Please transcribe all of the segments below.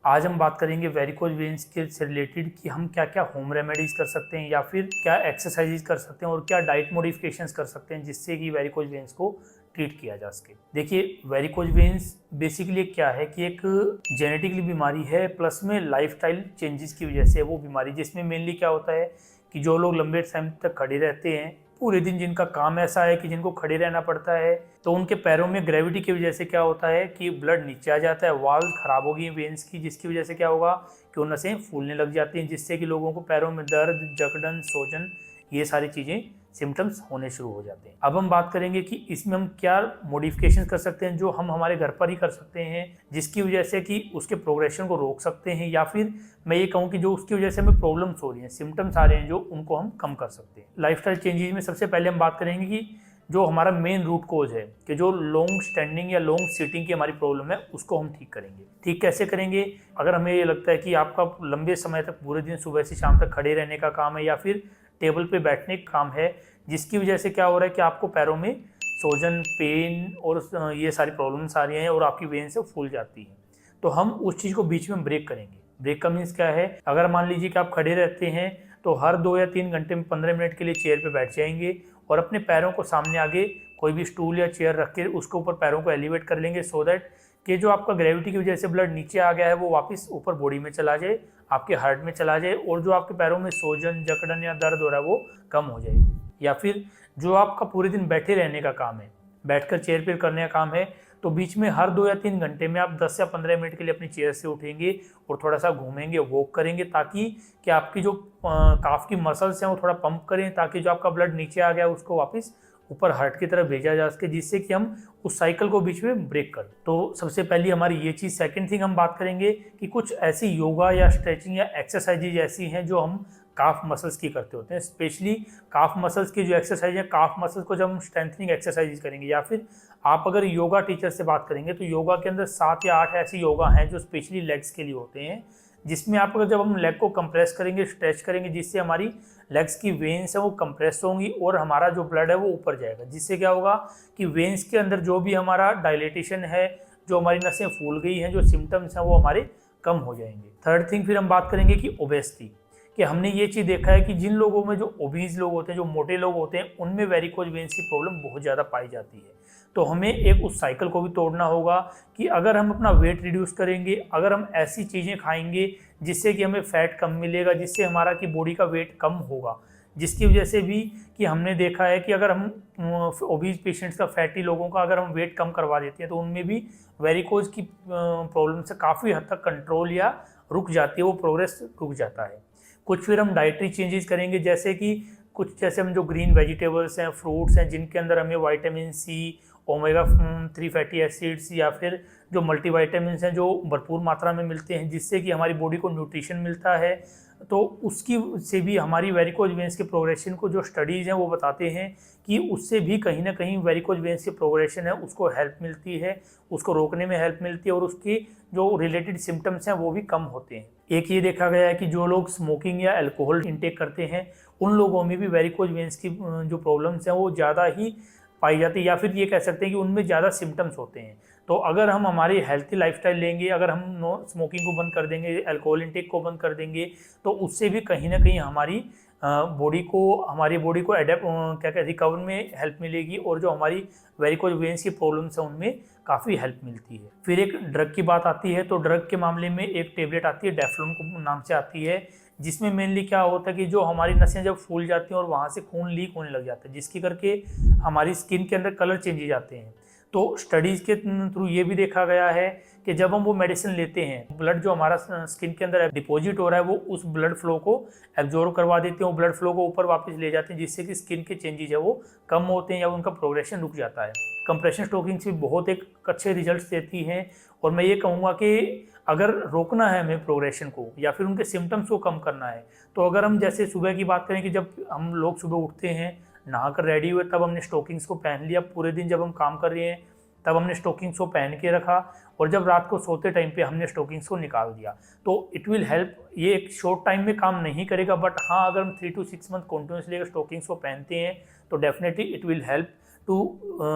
आज हम बात करेंगे वेरिकोज वेन्स के से रिलेटेड कि हम क्या क्या होम रेमेडीज कर सकते हैं या फिर क्या एक्सरसाइजेज कर सकते हैं और क्या डाइट मॉडिफिकेशंस कर सकते हैं जिससे कि वेरिकोज वेन्स को ट्रीट किया जा सके। देखिए, वेरिकोज वेन्स बेसिकली क्या है कि एक जेनेटिकली बीमारी है, प्लस में लाइफस्टाइल चेंजेस की वजह से वो बीमारी, जिसमें मेनली क्या होता है कि जो लोग लंबे टाइम तक खड़े रहते हैं, पूरे दिन जिनका काम ऐसा है कि जिनको खड़े रहना पड़ता है, तो उनके पैरों में ग्रेविटी की वजह से क्या होता है कि ब्लड नीचे आ जाता है, वाल्व खराब हो गई वेन्स की, जिसकी वजह से क्या होगा कि वो नसें फूलने लग जाती हैं, जिससे कि लोगों को पैरों में दर्द, जकड़न, सोजन, ये सारी चीज़ें सिम्टम्स होने शुरू हो जाते हैं। अब हम बात करेंगे कि इसमें हम क्या मॉडिफिकेशन कर सकते हैं जो हम हमारे घर पर ही कर सकते हैं, जिसकी वजह से कि उसके प्रोग्रेशन को रोक सकते हैं, या फिर मैं ये कहूँ कि जो उसकी वजह से हमें प्रॉब्लम्स हो रही हैं, सिम्टम्स आ रहे हैं, जो उनको हम कम कर सकते हैं। लाइफस्टाइल चेंजेस में सबसे पहले हम बात करेंगे कि जो हमारा मेन रूट कोज है कि जो लॉन्ग स्टैंडिंग या लॉन्ग सीटिंग की हमारी प्रॉब्लम है, उसको हम ठीक करेंगे। ठीक कैसे करेंगे? अगर हमें ये लगता है कि आपका लंबे समय तक पूरे दिन सुबह से शाम तक खड़े रहने का काम है या फिर टेबल पे बैठने का काम है, जिसकी वजह से क्या हो रहा है कि आपको पैरों में सोजन, पेन और ये सारी प्रॉब्लम्स आ रही हैं और आपकी वेन से फूल जाती हैं, तो हम उस चीज़ को बीच में ब्रेक करेंगे। ब्रेक का मीन्स क्या है? अगर मान लीजिए कि आप खड़े रहते हैं तो हर 2 या 3 घंटे में 15 मिनट के लिए चेयर पे बैठ जाएंगे और अपने पैरों को सामने आगे कोई भी स्टूल या चेयर रख के उसके ऊपर पैरों को एलिवेट कर लेंगे, सो दैट कि जो आपका ग्रेविटी की वजह से ब्लड नीचे आ गया है वो वापस ऊपर बॉडी में चला जाए, आपके हार्ट में चला जाए, और जो आपके पैरों में सोजन, जकड़न या दर्द हो रहा है वो कम हो जाए। या फिर जो आपका पूरे दिन बैठे रहने का काम है, बैठकर चेयर पर करने का काम है, तो बीच में हर 2 या 3 घंटे में आप 10 या 15 मिनट के लिए अपनी चेयर से उठेंगे और थोड़ा सा घूमेंगे, वॉक करेंगे, ताकि कि आपकी जो काफ की मसल्स हैं वो थोड़ा पंप करें, ताकि जो आपका ब्लड नीचे आ गया उसको वापस ऊपर हार्ट की तरफ भेजा जा सके, जिससे कि हम उस साइकिल को बीच में ब्रेक करें। तो सबसे पहली हमारी ये चीज़। सेकंड थिंग हम बात करेंगे कि कुछ ऐसी योगा या स्ट्रेचिंग या एक्सरसाइजेज ऐसी हैं जो हम काफ मसल्स की करते होते हैं। स्पेशली काफ मसल्स की जो एक्सरसाइज है, काफ मसल्स को जब हम स्ट्रेंथनिंग एक्सरसाइज करेंगे, या फिर आप अगर योगा टीचर से बात करेंगे तो योगा के अंदर 7 या 8 ऐसी योगा हैं जो स्पेशली लेग्स के लिए होते हैं, जिसमें आप अगर जब हम लेग को कंप्रेस करेंगे, स्ट्रेच करेंगे, जिससे हमारी लेग्स की वेन्स है वो कंप्रेस होंगी और हमारा जो ब्लड है वो ऊपर जाएगा, जिससे क्या होगा कि वेन्स के अंदर जो भी हमारा डायलेटेशन है, जो हमारी नसें फूल गई हैं, जो सिम्टम्स हैं वो हमारे कम हो जाएंगे। थर्ड थिंग फिर हम बात करेंगे कि ओबेसिटी, कि हमने ये चीज़ देखा है कि जिन लोगों में जो ओबीज लोग होते हैं, जो मोटे लोग होते हैं, उनमें वेरिकोज वेन्स की प्रॉब्लम बहुत ज़्यादा पाई जाती है। तो हमें एक उस साइकिल को भी तोड़ना होगा कि अगर हम अपना वेट रिड्यूस करेंगे, अगर हम ऐसी चीज़ें खाएंगे जिससे कि हमें फैट कम मिलेगा, जिससे हमारा कि बॉडी का वेट कम होगा, जिसकी वजह से भी कि हमने देखा है कि अगर हम ओबीज पेशेंट्स का, फैटी लोगों का अगर हम वेट कम करवा देते हैं तो उनमें भी वेरिकोज की प्रॉब्लम से काफ़ी हद तक कंट्रोल या रुक जाती है, वो प्रोग्रेस रुक जाता है। कुछ फिर हम डाइटरी चेंजेस करेंगे, जैसे कि कुछ जैसे हम जो ग्रीन वेजिटेबल्स हैं, फ्रूट्स हैं, जिनके अंदर हमें vitamin C, omega 3 fatty acids, या फिर जो मल्टीविटामिन्स हैं जो भरपूर मात्रा में मिलते हैं, जिससे कि हमारी बॉडी को न्यूट्रिशन मिलता है, तो उसकी से भी हमारी वेरिकोज वेन्स के प्रोग्रेशन को, जो स्टडीज़ हैं वो बताते हैं कि उससे भी कहीं ना कहीं वेरिकोज वेन्स की प्रोग्रेशन है उसको हेल्प मिलती है, उसको रोकने में हेल्प मिलती है, और उसकी जो रिलेटेड सिम्टम्स हैं वो भी कम होते हैं। एक ये देखा गया है कि जो लोग स्मोकिंग या अल्कोहल इंटेक करते हैं, उन लोगों में भी वेरिकोज वेन्स की जो प्रॉब्लम्स हैं वो ज़्यादा ही पाई जाती है, या फिर ये कह सकते हैं कि उनमें ज़्यादा सिम्टम्स होते हैं। तो अगर हम हमारी हेल्थी लाइफस्टाइल लेंगे, अगर हम नो स्मोकिंग को बंद कर देंगे, अल्कोहल इंटेक को बंद कर देंगे, तो उससे भी कहीं ना कहीं हमारी बॉडी को एडेप्ट क्या कहते रिकवर में हेल्प मिलेगी, और जो हमारी वेरिकोज वेन्स की प्रॉब्लम्स हैं उनमें काफ़ी हेल्प मिलती है। फिर एक ड्रग की बात आती है, तो ड्रग के मामले में एक टेबलेट आती है, डेफ्लॉन नाम से आती है, जिसमें मेनली क्या होता है कि जो हमारी नसें जब फूल जाती हैं और वहाँ से खून लीक होने लग जाता है, जिसकी करके हमारी स्किन के अंदर कलर चेंजेस आते हैं। तो स्टडीज़ के थ्रू ये भी देखा गया है कि जब हम वो मेडिसिन लेते हैं, ब्लड जो हमारा स्किन के अंदर डिपॉजिट हो रहा है वो उस ब्लड फ्लो को एब्जॉर्ब करवा देते हैं, वो ब्लड फ्लो को ऊपर वापस ले जाते हैं, जिससे कि स्किन के चेंजेस है वो कम होते हैं या उनका प्रोग्रेशन रुक जाता है। कंप्रेशन स्टोकिंग से बहुत एक अच्छे रिजल्ट्स देती हैं, और मैं ये कहूँगा कि अगर रोकना है हमें प्रोग्रेशन को या फिर उनके सिम्टम्स को कम करना है, तो अगर हम जैसे सुबह की बात करें कि जब हम लोग सुबह उठते हैं, नहाकर रेडी हुए, तब हमने स्टोकिंग्स को पहन लिया, पूरे दिन जब हम काम कर रहे हैं तब हमने स्टोकिंग्स को पहन के रखा, और जब रात को सोते टाइम पे हमने स्टोकिंग्स को निकाल दिया, तो इट विल हेल्प। ये एक शॉर्ट टाइम में काम नहीं करेगा, बट हाँ अगर हम 3 to 6 मंथ कॉन्टिन्यूसली अगर स्टोकिंग्स को पहनते हैं तो definitely it will help to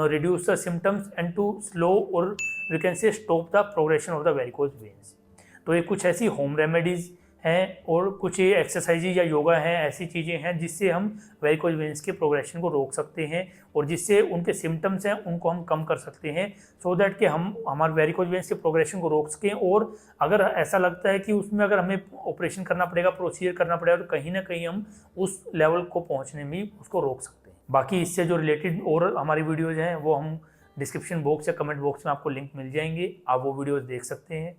reduce the symptoms and to slow, or we can say stop the progression of the varicose veins. तो ये कुछ ऐसी होम रेमेडीज़ हैं और कुछ ये एक्सरसाइजेज या योगा हैं, ऐसी चीज़ें हैं जिससे हम वेरिकोज वेन्स के प्रोग्रेशन को रोक सकते हैं और जिससे उनके सिम्टम्स हैं उनको हम कम कर सकते हैं, सो दैट कि हम हमारे वेरिकोज वेन्स के प्रोग्रेशन को रोक सकें। और अगर ऐसा लगता है कि उसमें अगर हमें ऑपरेशन करना पड़ेगा, प्रोसीजर करना पड़ेगा, तो कहीं ना कहीं हम उस लेवल को पहुँचने में उसको रोक सकते हैं। बाकी इससे जो रिलेटेड और हमारी वीडियोज़ हैं वो हम डिस्क्रिप्शन बॉक्स या कमेंट बॉक्स में आपको लिंक मिल जाएंगे, आप वो वीडियोज़ देख सकते हैं।